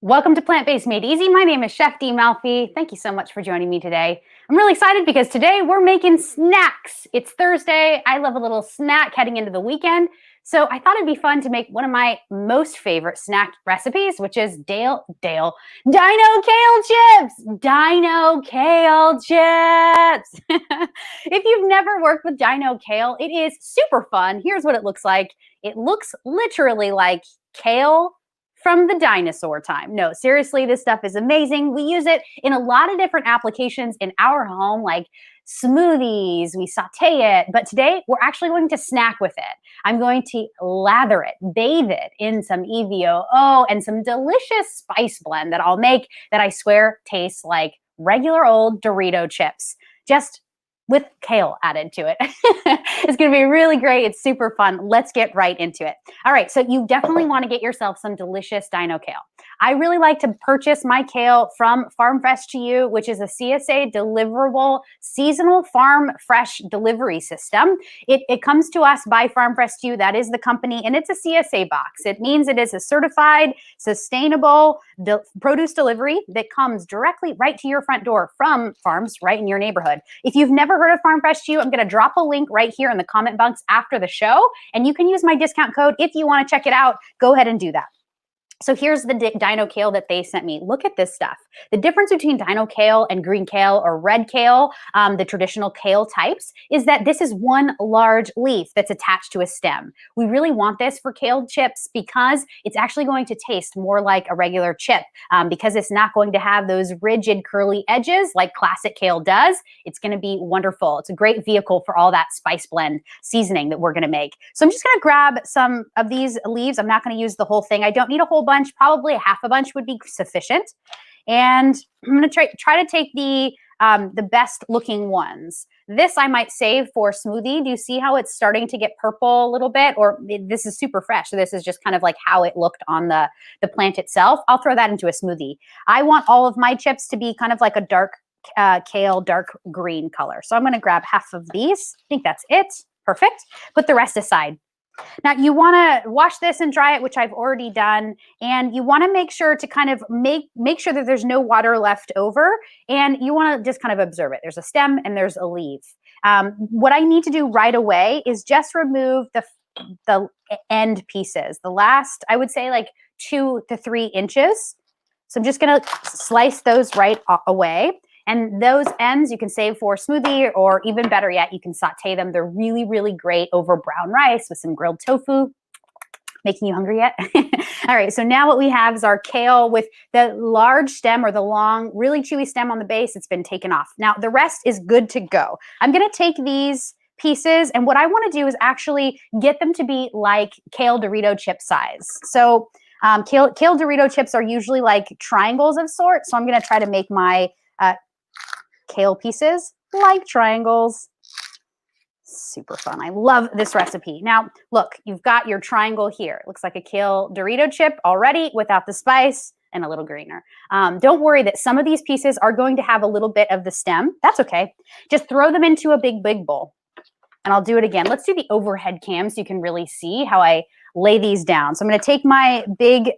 Welcome to Plant-Based Made Easy. My name is Chef D Malfi. Thank you so much for joining me today. I'm really excited because today we're making snacks. It's Thursday. I love a little snack heading into the weekend. So I thought it'd be fun to make one of my most favorite snack recipes, which is Dino Kale Chips. Dino Kale Chips. If you've never worked with Dino Kale, it is super fun. Here's what it looks like. It looks literally like kale from the dinosaur time. No, seriously, this stuff is amazing. We use it in a lot of different applications in our home, like smoothies, we saute it, but today we're actually going to snack with it. I'm going to lather it, bathe it in some EVOO and some delicious spice blend that I'll make that I swear tastes like regular old Dorito chips, just with kale added to it. It's gonna be really great. It's super fun. Let's get right into it. All right, so you definitely wanna get yourself some delicious Dino Kale. I really like to purchase my kale from Farm Fresh to You, which is a CSA deliverable seasonal farm fresh delivery system. It comes to us by Farm Fresh to You. That is the company, and it's a CSA box. It means it is a certified, sustainable produce delivery that comes directly right to your front door from farms right in your neighborhood. If you've never heard of Farm Fresh to You, I'm going to drop a link right here in the comment box after the show, and you can use my discount code if you want to check it out. Go ahead and do that. So here's the Dino Kale that they sent me. Look at this stuff. The difference between Dino Kale and green kale or red kale, the traditional kale types, is that this is one large leaf that's attached to a stem. We really want this for kale chips because it's actually going to taste more like a regular chip because it's not going to have those rigid curly edges like classic kale does. It's going to be wonderful. It's a great vehicle for all that spice blend seasoning that we're going to make. So I'm just going to grab some of these leaves. I'm not going to use the whole thing. I don't need a whole bunch, probably half a bunch would be sufficient. And I'm going to try to take the best looking ones. This I might save for smoothie. Do you see how it's starting to get purple a little bit? Or this is super fresh. So this is just kind of like how it looked on the plant itself. I'll throw that into a smoothie. I want all of my chips to be kind of like a dark kale, dark green color. So I'm going to grab half of these. I think that's it. Perfect. Put the rest aside. Now you want to wash this and dry it, which I've already done, and you want to make sure to kind of make sure that there's no water left over, and you want to just kind of observe it. There's a stem and there's a leaf. What I need to do right away is just remove the end pieces, the last, I would say like 2 to 3 inches. So I'm just going to slice those right away. And those ends you can save for smoothie, or even better yet, you can saute them. They're really, really great over brown rice with some grilled tofu. Making you hungry yet? All right, so now what we have is our kale with the large stem or the long, really chewy stem on the base. It's been taken off. Now the rest is good to go. I'm gonna take these pieces, and what I wanna do is actually get them to be like kale Dorito chip size. So kale Dorito chips are usually like triangles of sorts. So I'm gonna try to make my kale pieces like triangles. Super fun. I love this recipe. Now, look, you've got your triangle here. It looks like a kale Dorito chip already without the spice and a little greener. Don't worry that some of these pieces are going to have a little bit of the stem. That's okay. Just throw them into a big bowl. And I'll do it again. Let's do the overhead cam so you can really see how I lay these down. So I'm going to take my big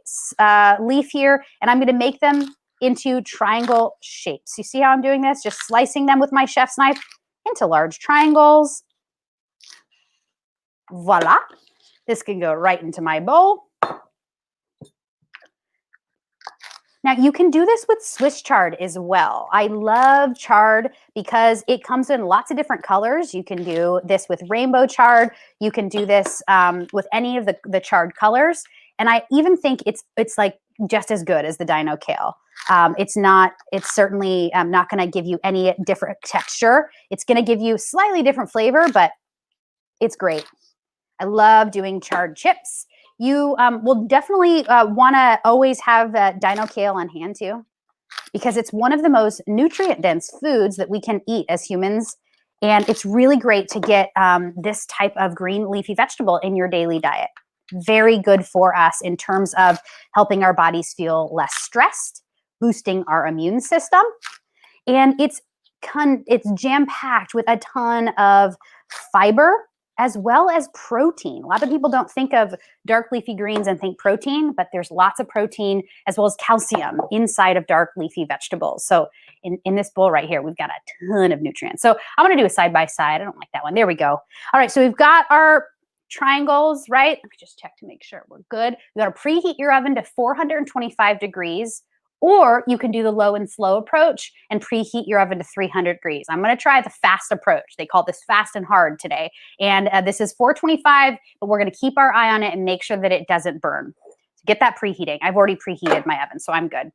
leaf here, and I'm going to make them into triangle shapes. You see how I'm doing this? Just slicing them with my chef's knife into large triangles. Voila. This can go right into my bowl. Now you can do this with Swiss chard as well. I love chard because it comes in lots of different colors. You can do this with rainbow chard. You can do this with any of the chard colors. And I even think it's like just as good as the Dino Kale. It's certainly not going to give you any different texture. It's going to give you slightly different flavor, but it's great. I love doing chard chips. You will definitely want to always have Dino Kale on hand too, because it's one of the most nutrient-dense foods that we can eat as humans. And it's really great to get this type of green leafy vegetable in your daily diet. Very good for us in terms of helping our bodies feel less stressed, boosting our immune system. And it's jam-packed with a ton of fiber as well as protein. A lot of people don't think of dark leafy greens and think protein, but there's lots of protein as well as calcium inside of dark leafy vegetables. So in this bowl right here, we've got a ton of nutrients. So I'm gonna do a side by side. I don't like that one. There we go. All right, so we've got our triangles, right? Let me just check to make sure we're good. You gotta preheat your oven to 425 degrees, or you can do the low and slow approach and preheat your oven to 300 degrees. I'm gonna try the fast approach. They call this fast and hard today. And this is 425, but we're gonna keep our eye on it and make sure that it doesn't burn. So get that preheating. I've already preheated my oven, so I'm good.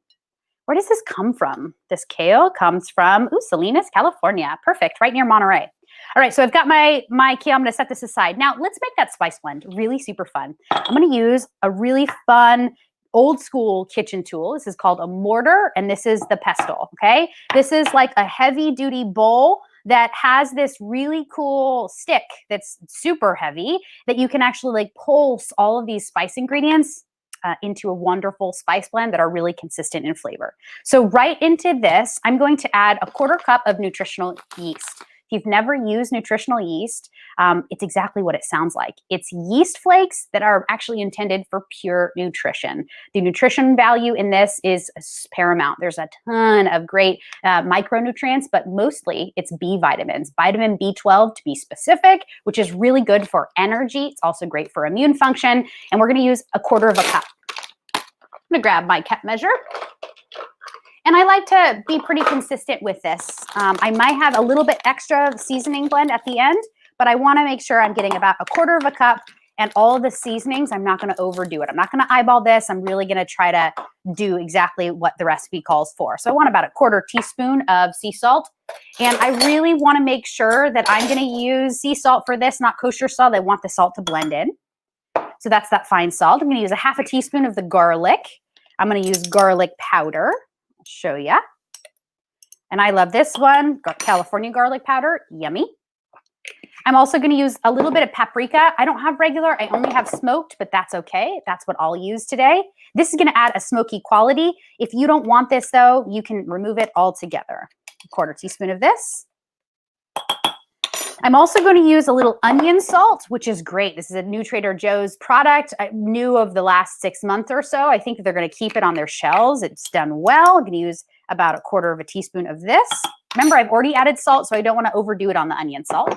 Where does this come from? This kale comes from, Salinas, California. Perfect, right near Monterey. All right, so I've got my kale. I'm gonna set this aside. Now let's make that spice blend really super fun. I'm gonna use a really fun, old school kitchen tool. This is called a mortar, and this is the pestle, okay? This is like a heavy duty bowl that has this really cool stick that's super heavy that you can actually like pulse all of these spice ingredients into a wonderful spice blend that are really consistent in flavor. So right into this, I'm going to add a 1/4 cup of nutritional yeast. If you've never used nutritional yeast, it's exactly what it sounds like. It's yeast flakes that are actually intended for pure nutrition. The nutrition value in this is paramount. There's a ton of great micronutrients, but mostly it's B vitamins, vitamin B12 to be specific, which is really good for energy. It's also great for immune function. And we're gonna use a 1/4 cup. I'm gonna grab my cup measure. And I like to be pretty consistent with this. I might have a little bit extra seasoning blend at the end, but I wanna make sure I'm getting about a 1/4 cup, and all of the seasonings, I'm not gonna overdo it. I'm not gonna eyeball this. I'm really gonna try to do exactly what the recipe calls for. So I want about a 1/4 teaspoon of sea salt. And I really wanna make sure that I'm gonna use sea salt for this, not kosher salt. I want the salt to blend in. So that's that fine salt. I'm gonna use a 1/2 teaspoon of the garlic. I'm gonna use garlic powder. Show ya. And I love this one, California garlic powder, yummy. I'm also gonna use a little bit of paprika. I don't have regular, I only have smoked, but that's okay. That's what I'll use today. This is gonna add a smoky quality. If you don't want this though, you can remove it altogether. A 1/4 teaspoon of this. I'm also going to use a little onion salt, which is great. This is a new Trader Joe's product. I knew of the last 6 months or so. I think they're going to keep it on their shelves. It's done well. I'm going to use about a 1/4 teaspoon of this. Remember, I've already added salt, so I don't want to overdo it on the onion salt.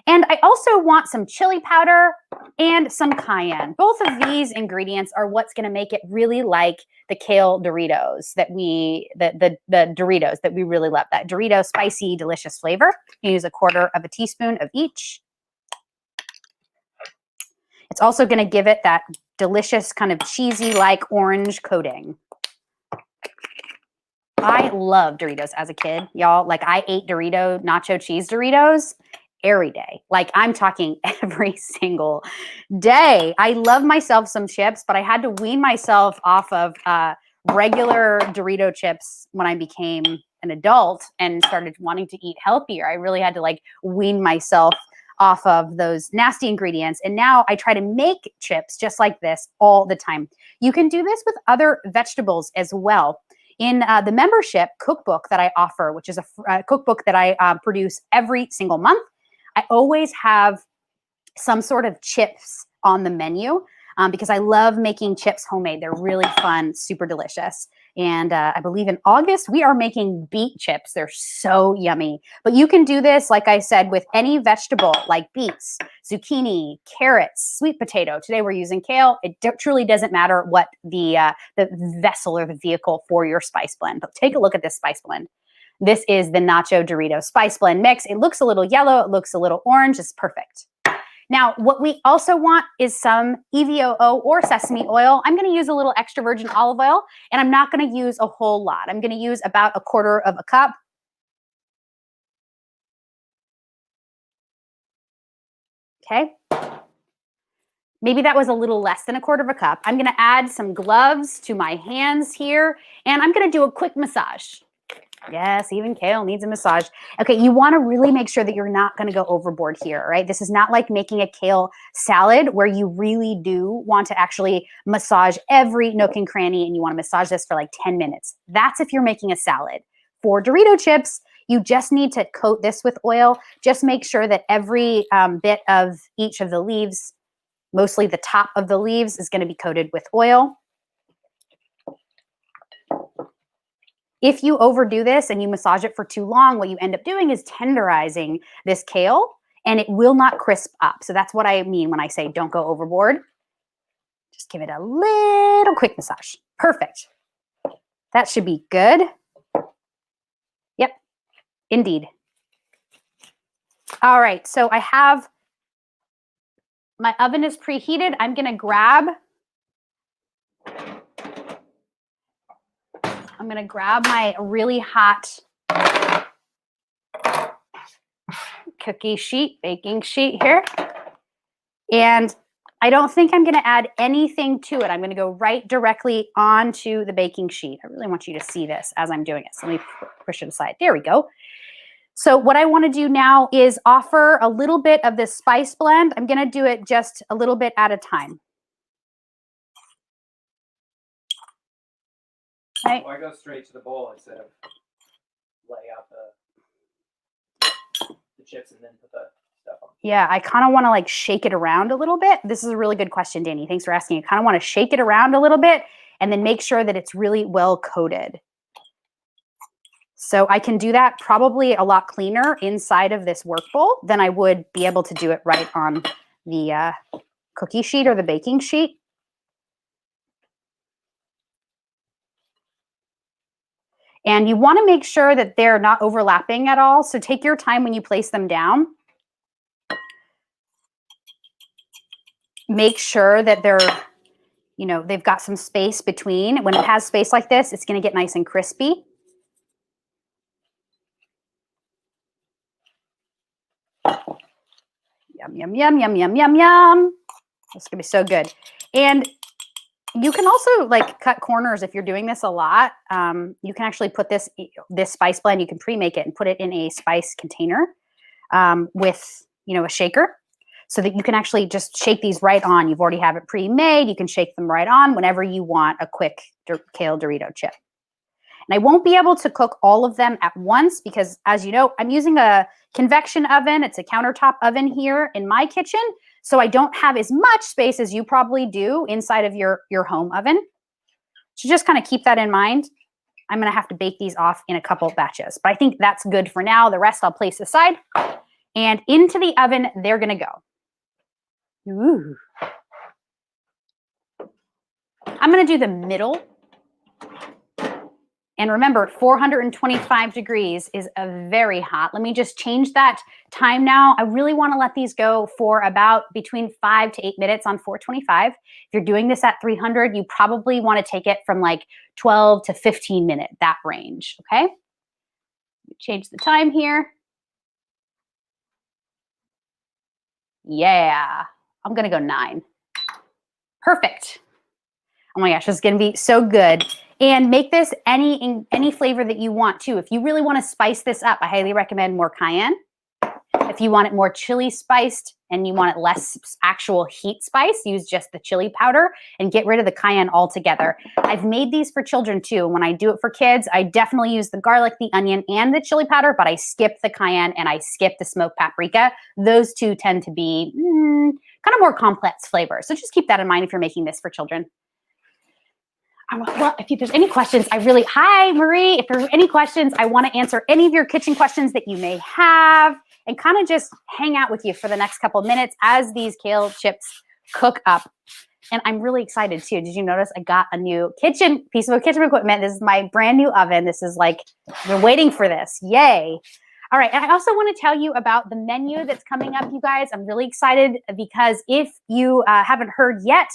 And I also want some chili powder and some cayenne. Both of these ingredients are what's going to make it really like the kale Doritos that the Doritos that we really love. That Dorito spicy, delicious flavor. You use a 1/4 teaspoon of each. It's also going to give it that delicious kind of cheesy-like orange coating. I love Doritos as a kid, y'all. Like I ate nacho cheese Doritos every day. Like I'm talking every single day. I love myself some chips, but I had to wean myself off of regular Dorito chips when I became an adult and started wanting to eat healthier. I really had to like wean myself off of those nasty ingredients. And now I try to make chips just like this all the time. You can do this with other vegetables as well. In the membership cookbook that I offer, which is a cookbook that I produce every single month, I always have some sort of chips on the menu because I love making chips homemade. They're really fun, super delicious. And I believe in August, we are making beet chips. They're so yummy. But you can do this, like I said, with any vegetable like beets, zucchini, carrots, sweet potato. Today we're using kale. It truly doesn't matter what the vessel or the vehicle for your spice blend. But take a look at this spice blend. This is the Nacho Dorito Spice Blend Mix. It looks a little yellow. It looks a little orange. It's perfect. Now, what we also want is some EVOO or sesame oil. I'm going to use a little extra virgin olive oil, and I'm not going to use a whole lot. I'm going to use about a 1/4 cup. Okay. Maybe that was a little less than a 1/4 cup. I'm going to add some gloves to my hands here, and I'm going to do a quick massage. Yes, even kale needs a massage. Okay, you want to really make sure that you're not going to go overboard here, right? This is not like making a kale salad where you really do want to actually massage every nook and cranny and you want to massage this for like 10 minutes. That's if you're making a salad. For Dorito chips, You just need to coat this with oil. Just make sure that every bit of each of the leaves, mostly the top of the leaves, is going to be coated with oil. If you overdo this and you massage it for too long, what you end up doing is tenderizing this kale, and it will not crisp up. So that's what I mean when I say don't go overboard. Just give it a little quick massage. Perfect. That should be good. Yep, indeed. All right, so I have, my oven is preheated. I'm gonna grab my really hot cookie sheet, baking sheet here. And I don't think I'm gonna add anything to it. I'm gonna go right directly onto the baking sheet. I really want you to see this as I'm doing it. So let me push it aside. There we go. So what I want to do now is offer a little bit of this spice blend. I'm going to do it just a little bit at a time. Right. Why go straight to the bowl instead of lay out the chips and then put the stuff on? Yeah, I kind of want to like shake it around a little bit. This is a really good question, Danny. Thanks for asking. I kind of want to shake it around a little bit and then make sure that it's really well coated. So I can do that probably a lot cleaner inside of this work bowl than I would be able to do it right on the cookie sheet or the baking sheet. And you want to make sure that they're not overlapping at all. So take your time when you place them down. Make sure that they're, you know, they've got some space between. When it has space like this, it's going to get nice and crispy. Yum, yum, yum, yum, yum, yum, yum. This is gonna be so good. And you can also like cut corners if you're doing this a lot. You can actually put this spice blend, you can pre-make it and put it in a spice container with, you know, a shaker so that you can actually just shake these right on. You've already have it pre-made. You can shake them right on whenever you want a quick kale Dorito chip. And I won't be able to cook all of them at once because, as you know, I'm using a convection oven. It's a countertop oven here in my kitchen. So I don't have as much space as you probably do inside of your home oven. So just kind of keep that in mind. I'm going to have to bake these off in a couple of batches. But I think that's good for now. The rest I'll place aside. And into the oven, they're going to go. Ooh. I'm going to do the middle. And remember, 425 degrees is very hot. Let me just change that time now. I really want to let these go for about between 5 to 8 minutes on 425. If you're doing this at 300, you probably want to take it from like 12 to 15 minute, that range, okay? Change the time here. Yeah, I'm going to go 9. Perfect. Oh my gosh, this is going to be so good. And make this any flavor that you want too. If you really want to spice this up, I highly recommend more cayenne. If you want it more chili spiced and you want it less actual heat spice, use just the chili powder and get rid of the cayenne altogether. I've made these for children too. When I do it for kids, I definitely use the garlic, the onion, and the chili powder, but I skip the cayenne and I skip the smoked paprika. Those two tend to be kind of more complex flavors. So just keep that in mind if you're making this for children. Well, if there's any questions, hi, Marie. If there's any questions, I want to answer any of your kitchen questions that you may have and kind of just hang out with you for the next couple of minutes as these kale chips cook up. And I'm really excited too. Did you notice I got a new piece of kitchen equipment? This is my brand new oven. This is like, we're waiting for this. Yay. All right. And I also want to tell you about the menu that's coming up, you guys. I'm really excited because if you haven't heard yet,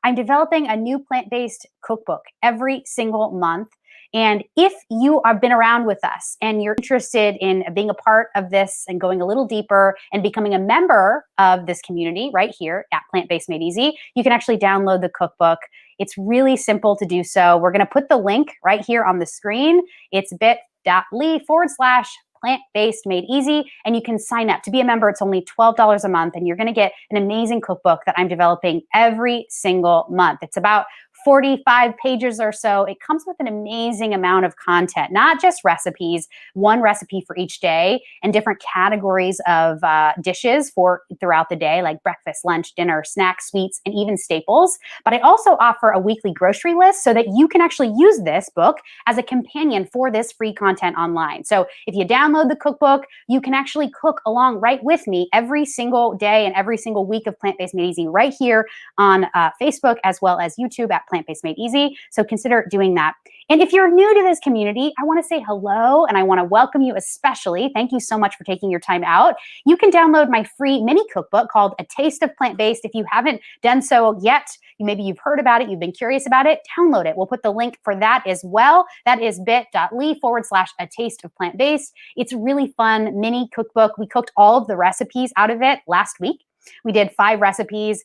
I'm developing a new plant-based cookbook every single month. And if you have been around with us and you're interested in being a part of this and going a little deeper and becoming a member of this community right here at Plant-Based Made Easy, you can actually download the cookbook. It's really simple to do so. We're going to put the link right here on the screen. It's bit.ly/Plant-Based Made Easy, and you can sign up. To be a member, it's only $12 a month, and you're going to get an amazing cookbook that I'm developing every single month. It's about 45 pages or so. It comes with an amazing amount of content, not just recipes, one recipe for each day, and different categories of dishes for throughout the day, like breakfast, lunch, dinner, snacks, sweets, and even staples. But I also offer a weekly grocery list so that you can actually use this book as a companion for this free content online. So if you download the cookbook, you can actually cook along right with me every single day and every single week of Plant-Based Made Easy right here on Facebook as well as YouTube at Plant-Based Made Easy. So consider doing that. And if you're new to this community, I want to say hello and I want to welcome you especially. Thank you so much for taking your time out. You can download my free mini cookbook called A Taste of Plant-Based. If you haven't done so yet, maybe you've heard about it, you've been curious about it, download it. We'll put the link for that as well. That is bit.ly/A Taste of Plant-Based. It's a really fun mini cookbook. We cooked all of the recipes out of it last week. We did 5 recipes.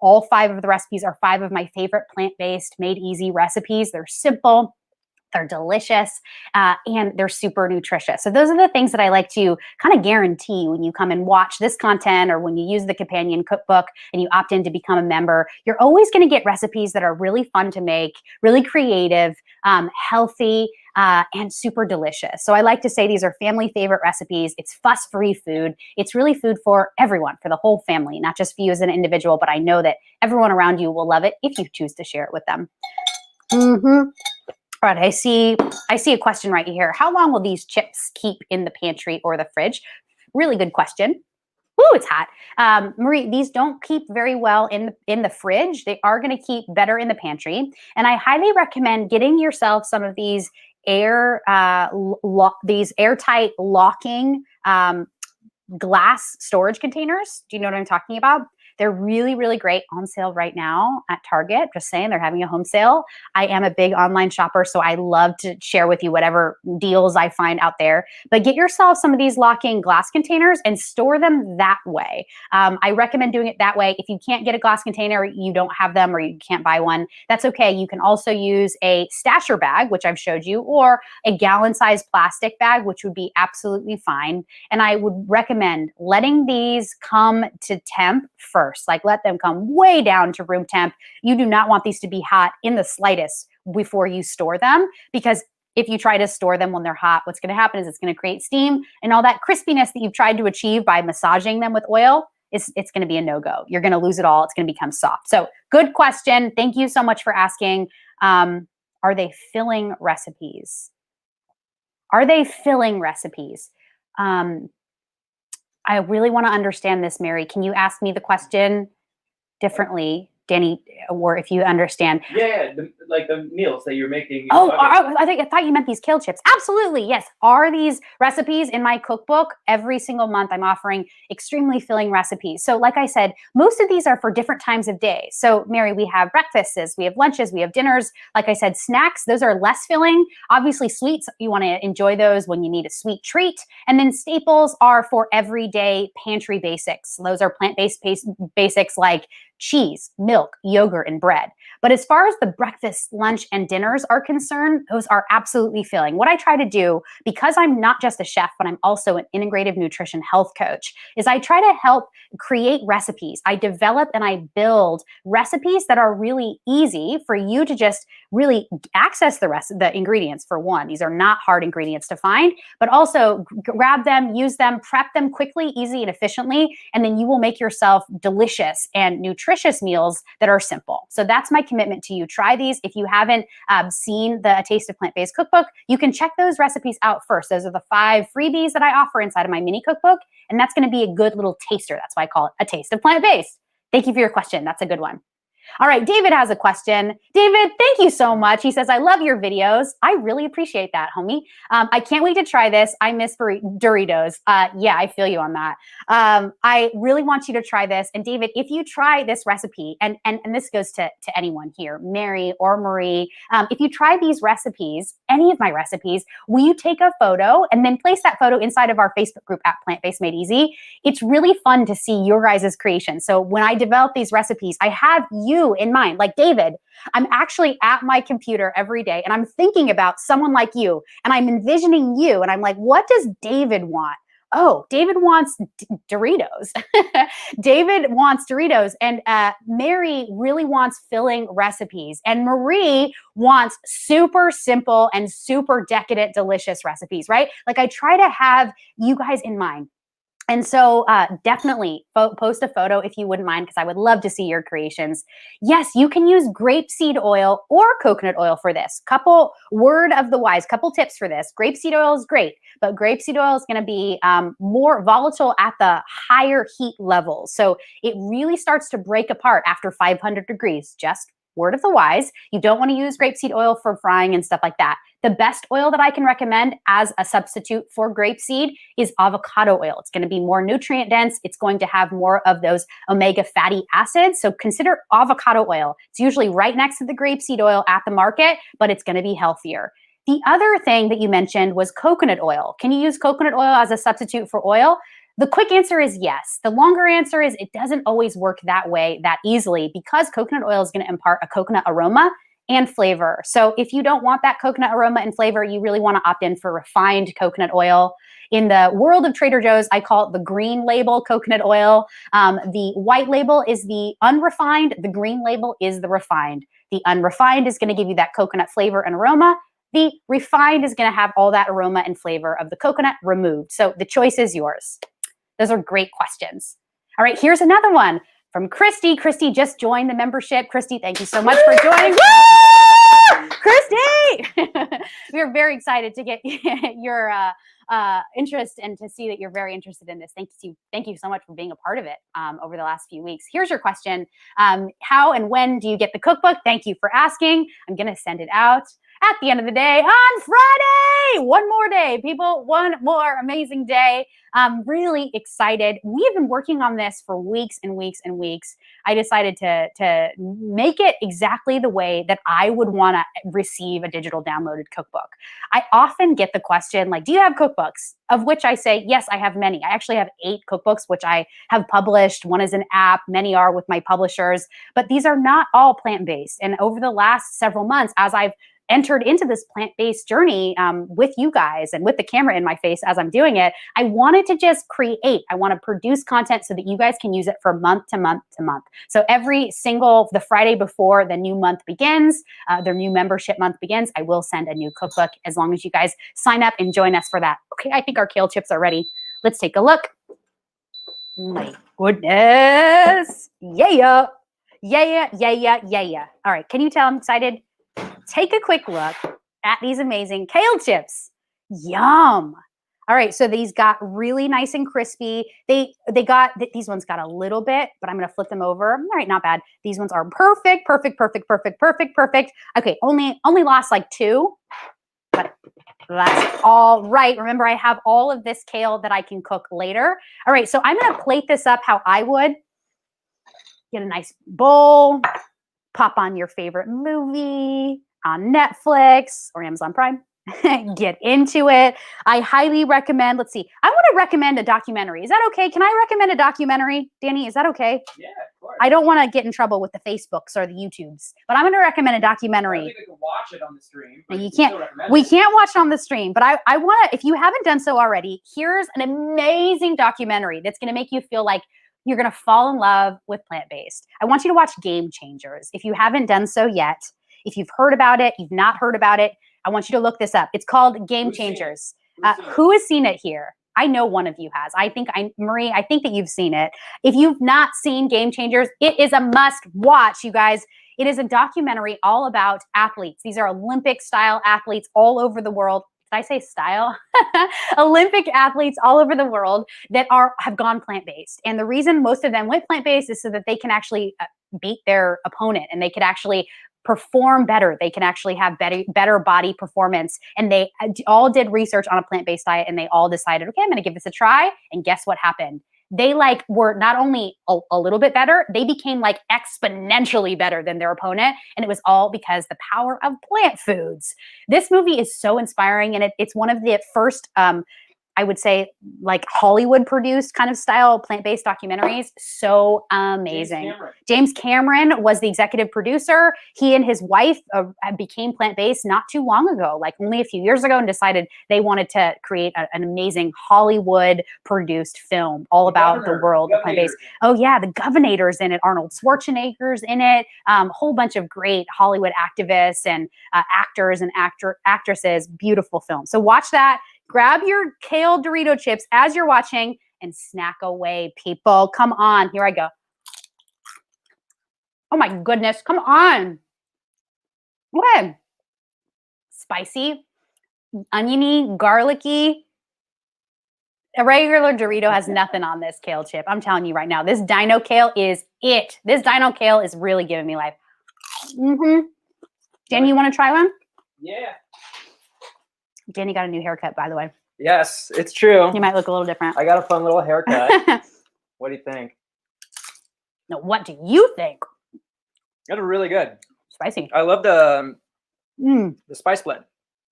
All 5 of the recipes are 5 of my favorite plant-based made easy recipes. They're simple. They're delicious, and they're super nutritious. So those are the things that I like to kind of guarantee when you come and watch this content or when you use the companion cookbook and you opt in to become a member. You're always going to get recipes that are really fun to make, really creative, healthy, and super delicious. So I like to say these are family favorite recipes. It's fuss-free food. It's really food for everyone, for the whole family, not just for you as an individual, but I know that everyone around you will love it if you choose to share it with them. All right, I see a question right here. How long will these chips keep in the pantry or the fridge? Really good question. Ooh, it's hot. Marie, these don't keep very well in the fridge. They are going to keep better in the pantry. And I highly recommend getting yourself some of these airtight locking glass storage containers. Do you know what I'm talking about? They're really, really great, on sale right now at Target. Just saying, they're having a home sale. I am a big online shopper, so I love to share with you whatever deals I find out there. But get yourself some of these lock-in glass containers and store them that way. I recommend doing it that way. If you can't get a glass container, you don't have them, or you can't buy one, that's okay. You can also use a stasher bag, which I've showed you, or a gallon-sized plastic bag, which would be absolutely fine. And I would recommend letting these come to temp first. Like, let them come way down to room temp. You do not want these to be hot in the slightest before you store them, because if you try to store them when they're hot, what's going to happen is it's going to create steam, and all that crispiness that you've tried to achieve by massaging them with oil, it's going to be a no-go. You're going to lose it all. It's going to become soft. So good question. Thank you so much for asking. Are they filling recipes? Are they filling recipes? I really want to understand this, Mary. Can you ask me the question differently, Danny, or if you understand? Yeah, like the meals that you're making. Oh, I thought you meant these kale chips. Absolutely, yes. Are these recipes in my cookbook? Every single month I'm offering extremely filling recipes. So like I said, most of these are for different times of day. So Mary, we have breakfasts, we have lunches, we have dinners. Like I said, snacks, those are less filling. Obviously sweets, you want to enjoy those when you need a sweet treat. And then staples are for everyday pantry basics. Those are plant-based basics like cheese, milk, yogurt, and bread. But as far as the breakfast, lunch, and dinners are concerned, those are absolutely filling. What I try to do, because I'm not just a chef, but I'm also an integrative nutrition health coach, is I try to help create recipes. I develop and I build recipes that are really easy for you to just really access the ingredients. For one, these are not hard ingredients to find, but also grab them, use them, prep them quickly, easy, and efficiently, and then you will make yourself delicious and nutritious meals that are simple. So that's my commitment to you. Try these. If you haven't seen the A Taste of Plant-Based cookbook, you can check those recipes out first. Those are the 5 freebies that I offer inside of my mini cookbook, and that's going to be a good little taster. That's why I call it A Taste of Plant-Based. Thank you for your question. That's a good one. All right, David has a question. David, thank you so much. He says, I love your videos. I really appreciate that, homie. I can't wait to try this. I miss Doritos. Yeah, I feel you on that. I really want you to try this. And David, if you try this recipe, and this goes to anyone here, Mary or Marie, if you try these recipes, any of my recipes, will you take a photo and then place that photo inside of our Facebook group at Plant-Based Made Easy? It's really fun to see your guys' creation. So when I develop these recipes, I have you in mind. Like David, I'm actually at my computer every day and I'm thinking about someone like you, and I'm envisioning you, and I'm like, what does David want? Oh, David wants Doritos. David wants Doritos. And Mary really wants filling recipes. And Marie wants super simple and super decadent, delicious recipes, right? Like I try to have you guys in mind. And so definitely post a photo if you wouldn't mind, because I would love to see your creations. Yes, you can use grapeseed oil or coconut oil for this. Couple word of the wise, couple tips for this. Grapeseed oil is great, but grapeseed oil is going to be more volatile at the higher heat levels. So it really starts to break apart after 500 degrees. Just word of the wise. You don't want to use grapeseed oil for frying and stuff like that. The best oil that I can recommend as a substitute for grapeseed is avocado oil. It's going to be more nutrient dense. It's going to have more of those omega fatty acids. So consider avocado oil. It's usually right next to the grapeseed oil at the market, but it's going to be healthier. The other thing that you mentioned was coconut oil. Can you use coconut oil as a substitute for oil? The quick answer is yes. The longer answer is it doesn't always work that way, that easily, because coconut oil is going to impart a coconut aroma and flavor. So if you don't want that coconut aroma and flavor, you really want to opt in for refined coconut oil. In the world of Trader Joe's, I call it the green label coconut oil. The white label is the unrefined. The green label is the refined. The unrefined is going to give you that coconut flavor and aroma. The refined is going to have all that aroma and flavor of the coconut removed. So the choice is yours. Those are great questions. All right, here's another one from Christy. Christy just joined the membership. Christy, thank you so much for joining. Woo! Christy! We are very excited to get your interest and to see that you're very interested in this. Thank you so much for being a part of it over the last few weeks. Here's your question. How and when do you get the cookbook? Thank you for asking. I'm going to send it out at the end of the day on Friday. One more day, people. One more amazing day. I'm really excited. We have been working on this for weeks and weeks and weeks. I decided to make it exactly the way that I would want to receive a digital downloaded cookbook. I often get the question, like, do you have cookbooks? Of which I say, yes, I have many. I actually have 8 cookbooks, which I have published. One is an app. Many are with my publishers. But these are not all plant-based. And over the last several months, as I've entered into this plant-based journey with you guys and with the camera in my face as I'm doing it, I wanted to just create. I want to produce content so that you guys can use it for month to month to month. So the Friday before the new month begins, their new membership month begins, I will send a new cookbook as long as you guys sign up and join us for that. Okay, I think our kale chips are ready. Let's take a look. My goodness. Yeah. All right, can you tell I'm excited? Take a quick look at these amazing kale chips. Yum. All right, so these got really nice and crispy. These ones got a little bit, but I'm gonna flip them over. All right, not bad. These ones are perfect. Okay, only lost like 2, but that's all right. Remember, I have all of this kale that I can cook later. All right, so I'm gonna plate this up how I would. Get a nice bowl, pop on your favorite movie on Netflix or Amazon Prime. Get into it. I highly recommend, let's see, I want to recommend a documentary. Is that okay? Can I recommend a documentary? Danny, is that okay? Yeah, of course. I don't want to get in trouble with the Facebooks or the YouTubes, but I'm going to recommend a documentary. I think we can watch it on the stream. We can't watch it on the stream, but I want to, if you haven't done so already, here's an amazing documentary that's going to make you feel like you're going to fall in love with plant-based. I want you to watch Game Changers. If you haven't done so yet, if you've heard about it, you've not heard about it, I want you to look this up. It's called Game Changers. Who has seen it here? I know one of you has. Marie, I think that you've seen it. If you've not seen Game Changers, it is a must watch, you guys. It is a documentary all about athletes. These are Olympic-style athletes all over the world. Did I say style? Olympic athletes all over the world that have gone plant-based. And the reason most of them went plant-based is so that they can actually beat their opponent and they could actually perform better. They can actually have better body performance. And they all did research on a plant-based diet and they all decided, okay, I'm going to give this a try. And guess what happened? They were not only a little bit better, they became exponentially better than their opponent. And it was all because the power of plant foods. This movie is so inspiring. And it's one of the first I would say like Hollywood produced kind of style plant-based documentaries. So amazing. James Cameron was the executive producer. He and his wife became plant-based not too long ago, like only a few years ago, and decided they wanted to create an amazing Hollywood produced film all about the world of plant-based. Oh yeah, the Governor's in it. Arnold Schwarzenegger's in it. A whole bunch of great Hollywood activists and actors and actresses. Beautiful film. So watch that. Grab your kale Dorito chips as you're watching and snack away, people. Come on. Here I go. Oh my goodness. Come on. Go ahead. Spicy, oniony, garlicky. A regular Dorito has nothing on this kale chip. I'm telling you right now, this Dino Kale is it. This Dino Kale is really giving me life. Danny, you want to try one? Yeah. Danny got a new haircut, by the way. Yes, it's true. You might look a little different. I got a fun little haircut. What do you think? No, what do you think? That's really good. Spicy. I love the spice blend.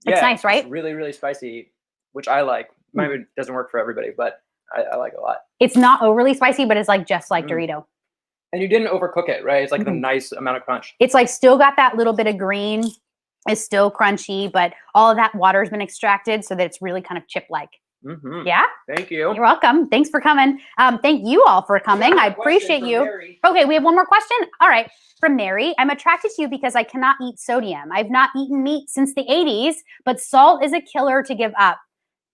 It's nice, right? It's really, really spicy, which I like. Maybe it doesn't work for everybody, but I like it a lot. It's not overly spicy, but it's like just like Dorito. And you didn't overcook it, right? It's like the nice amount of crunch. It's like still got that little bit of green. It's still crunchy, but all of that water has been extracted so that it's really kind of chip-like. Yeah? Thank you. You're welcome. Thanks for coming. Thank you all for coming. I appreciate you. Mary. Okay, we have one more question. All right. From Mary, I'm attracted to you because I cannot eat sodium. I've not eaten meat since the 80s, but salt is a killer to give up.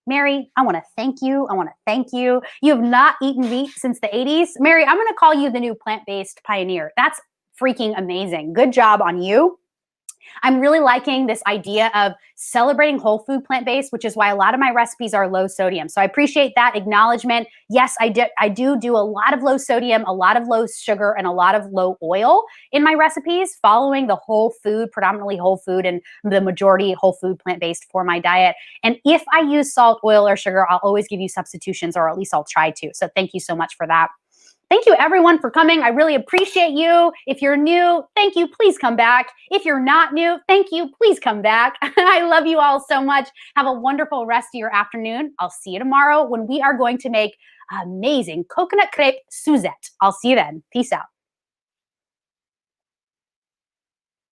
Mary, I want to thank you. I want to thank you. You have not eaten meat since the 80s. Mary, I'm going to call you the new plant-based pioneer. That's freaking amazing. Good job on you. I'm really liking this idea of celebrating whole food plant-based, which is why a lot of my recipes are low sodium. So I appreciate that acknowledgement. Yes, I do a lot of low sodium, a lot of low sugar, and a lot of low oil in my recipes, following the whole food, predominantly whole food, and the majority whole food plant-based for my diet. And if I use salt, oil, or sugar, I'll always give you substitutions, or at least I'll try to. So thank you so much for that. Thank you, everyone, for coming. I really appreciate you. If you're new, thank you. Please come back. If you're not new, thank you. Please come back. I love you all so much. Have a wonderful rest of your afternoon. I'll see you tomorrow when we are going to make amazing coconut crepe Suzette. I'll see you then. Peace out.